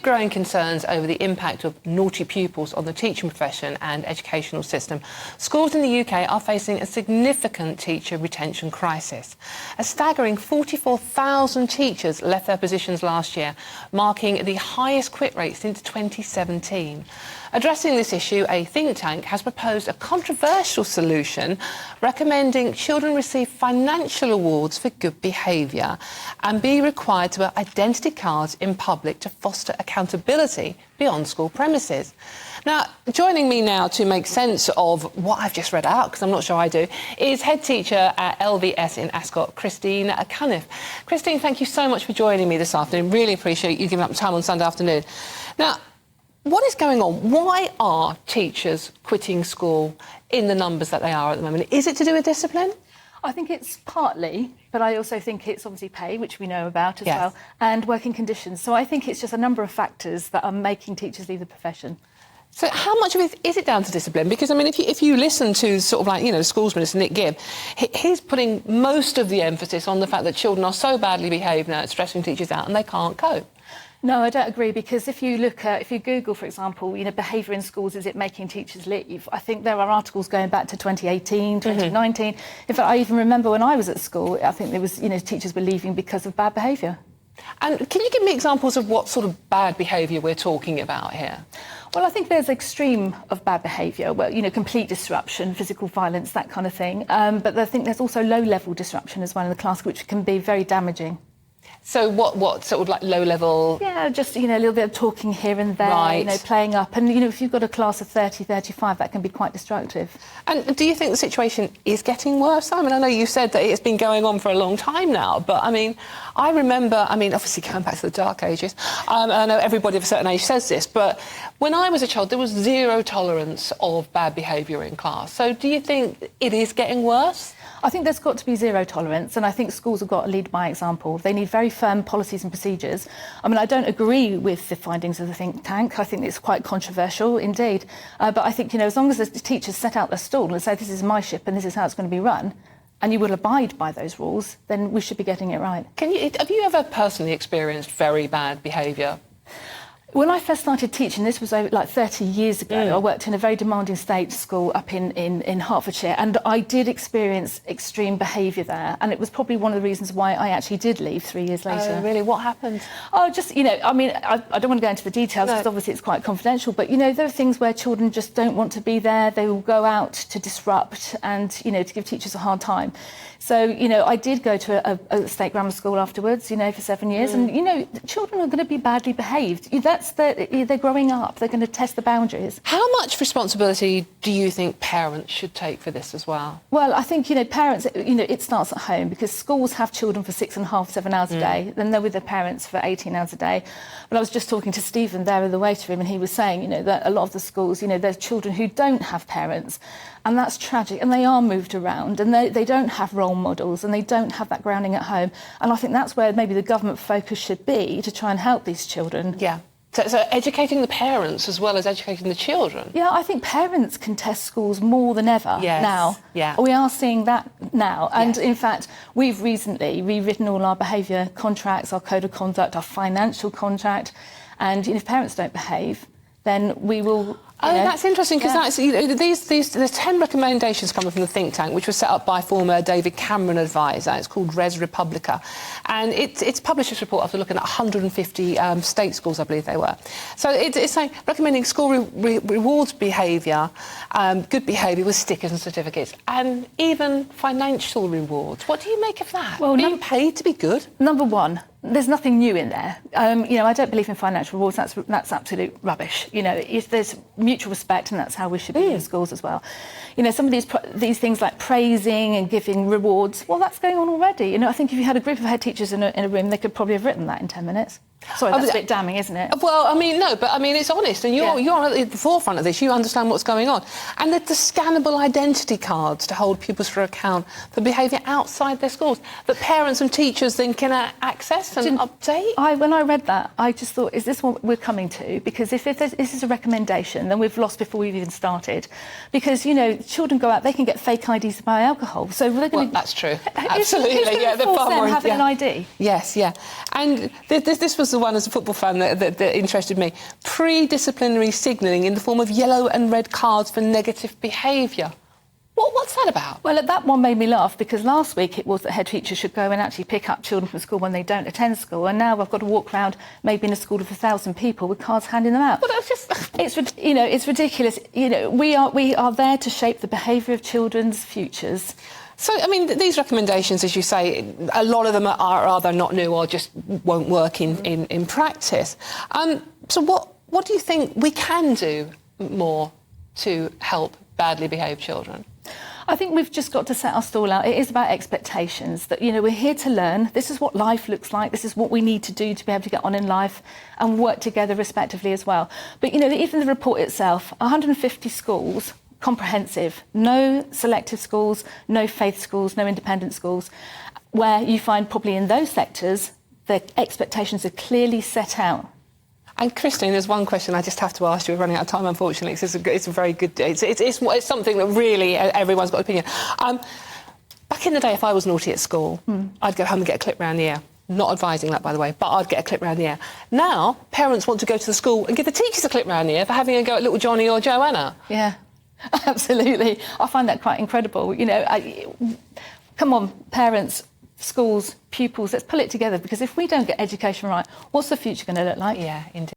growing concerns over the impact of naughty pupils on the teaching profession and educational system, schools in the UK are facing a significant teacher retention crisis. A staggering 44,000 teachers left their positions last year, marking the highest quit rate since 2017. Addressing this issue, a think tank has proposed a controversial solution recommending children receive financial awards for good behaviour and be required to wear identity cards in public to foster accountability beyond school premises. Now, joining me now to make sense of what I've just read out, because I'm not sure I do, is head teacher at LVS in Ascot, Christine Cunniffe. Christine, thank you so much for joining me this afternoon. Really appreciate you giving up time on Sunday afternoon. Now, what is going on? Why are teachers quitting school in the numbers that they are at the moment? Is it to do with discipline? I think it's partly, but I also think it's obviously pay, which we know about as well, and working conditions. So I think it's just a number of factors that are making teachers leave the profession. So how much of it is it down to discipline? Because, I mean, if you listen to sort of like, you know, the schools minister, Nick Gibb, he's putting most of the emphasis on the fact that children are so badly behaved now, it's stressing teachers out and they can't cope. No, I don't agree, because if you look at, if you Google, for example, you know, behaviour in schools, is it making teachers leave? I think there are articles going back to 2018, 2019. In fact, I even remember when I was at school, I think there was, you know, teachers were leaving because of bad behaviour. And can you give me examples of what sort of bad behaviour we're talking about here? Well, I think there's extreme of bad behaviour, well, you know, complete disruption, physical violence, that kind of thing. But I think there's also low-level disruption as well in the class, which can be very damaging. So what sort of like low level? Yeah, just, you know, a little bit of talking here and there, right. You know, playing up. And, you know, if you've got a class of 30, 35, that can be quite destructive. And do you think the situation is getting worse? I mean, I know you said that it's been going on for a long time now, but, I mean, I remember, I mean, obviously going back to the dark ages, I know everybody of a certain age says this, but when I was a child, there was zero tolerance of bad behaviour in class. So do you think it is getting worse? I think there's got to be zero tolerance, and I think schools have got to lead by example. They need very firm policies and procedures. I mean, I don't agree with the findings of the think tank. I think it's quite controversial indeed. But I think, you know, as long as the teachers set out their stall and say, this is my ship and this is how it's going to be run, and you will abide by those rules, then we should be getting it right. Have you ever personally experienced very bad behaviour? When I first started teaching, this was like 30 years ago, I worked in a very demanding state school up in Hertfordshire, and I did experience extreme behaviour there, and it was probably one of the reasons why I actually did leave 3 years later. Oh, really? What happened? Oh, just, you know, I mean, I don't want to go into the details because obviously it's quite confidential, but, you know, there are things where children just don't want to be there. They will go out to disrupt and, you know, to give teachers a hard time. So, you know, I did go to a state grammar school afterwards, you know, for 7 years, and, you know, children are going to be badly behaved. They're growing up. They're going to test the boundaries. How much responsibility do you think parents should take for this as well? Well, I think, you know, parents, you know, it starts at home, because schools have children for 6.5, 7 hours a day. Then they're with their parents for 18 hours a day. But I was just talking to Stephen there in the waiting room, and he was saying, you know, that a lot of the schools, you know, there's children who don't have parents, and that's tragic, and they are moved around, and they don't have role models, and they don't have that grounding at home. And I think that's where maybe the government focus should be, to try and help these children. Yeah. So educating the parents as well as educating the children. Yeah, I think parents can test schools more than ever now. Yeah. We are seeing that now. And in fact, we've recently rewritten all our behaviour contracts, our code of conduct, our financial contract. And if parents don't behave, then we will... Oh, that's interesting, because that's, you know, there's 10 recommendations coming from the think tank, which was set up by former David Cameron advisor. It's called Res Republica, and it's published this report after looking at 150 state schools, I believe they were. So it's saying recommending school rewards behaviour, good behaviour with stickers and certificates, and even financial rewards. What do you make of that? Well, being paid to be good. Number one, there's nothing new in there. You know, I don't believe in financial rewards. That's absolute rubbish. You know, if there's mutual respect, and that's how we should be in schools as well. You know, some of these things like praising and giving rewards, well, that's going on already. You know, I think if you had a group of head teachers in a room, they could probably have written that in 10 minutes. Sorry, that's a bit damning, isn't it? Well, I mean, no, but I mean, it's honest, and you're at the forefront of this. You understand what's going on. And the scannable identity cards to hold pupils for account for behaviour outside their schools that parents and teachers then can access and update. When I read that, I just thought, is this what we're coming to? Because if this is a recommendation, then we've lost before we've even started. Because, you know, children go out, they can get fake IDs to buy alcohol. So they're going to... that's true. Absolutely, yeah. They're far more... having an ID? Yes, yeah. And this was the one as a football fan that interested me. Pre-disciplinary signalling in the form of yellow and red cards for negative behaviour. What's that about? Well, that one made me laugh because last week it was that head teachers should go and actually pick up children from school when they don't attend school, and now I've got to walk around maybe in a school of 1,000 people with cards handing them out. Well, that's just... it's ridiculous. We are there to shape the behaviour of children's futures. So, I mean, these recommendations, as you say, a lot of them are either not new or just won't work in practice. So what do you think we can do more to help badly behaved children? I think we've just got to set our stall out. It is about expectations, that, we're here to learn. This is what life looks like. This is what we need to do to be able to get on in life and work together respectively as well. But, even the report itself, 150 schools, comprehensive, no selective schools, no faith schools, no independent schools, where you find probably in those sectors, the expectations are clearly set out. And Christine, there's one question I just have to ask you. We're running out of time, unfortunately, because it's a very good... It's something that really everyone's got an opinion. Back in the day, if I was naughty at school, I'd go home and get a clip round the ear. Not advising that, by the way, but I'd get a clip round the ear. Now, parents want to go to the school and give the teachers a clip round the ear for having a go at little Johnny or Joanna. Yeah, absolutely. I find that quite incredible. Come on, parents, schools, pupils, let's pull it together, because if we don't get education right, what's the future going to look like? Yeah, indeed.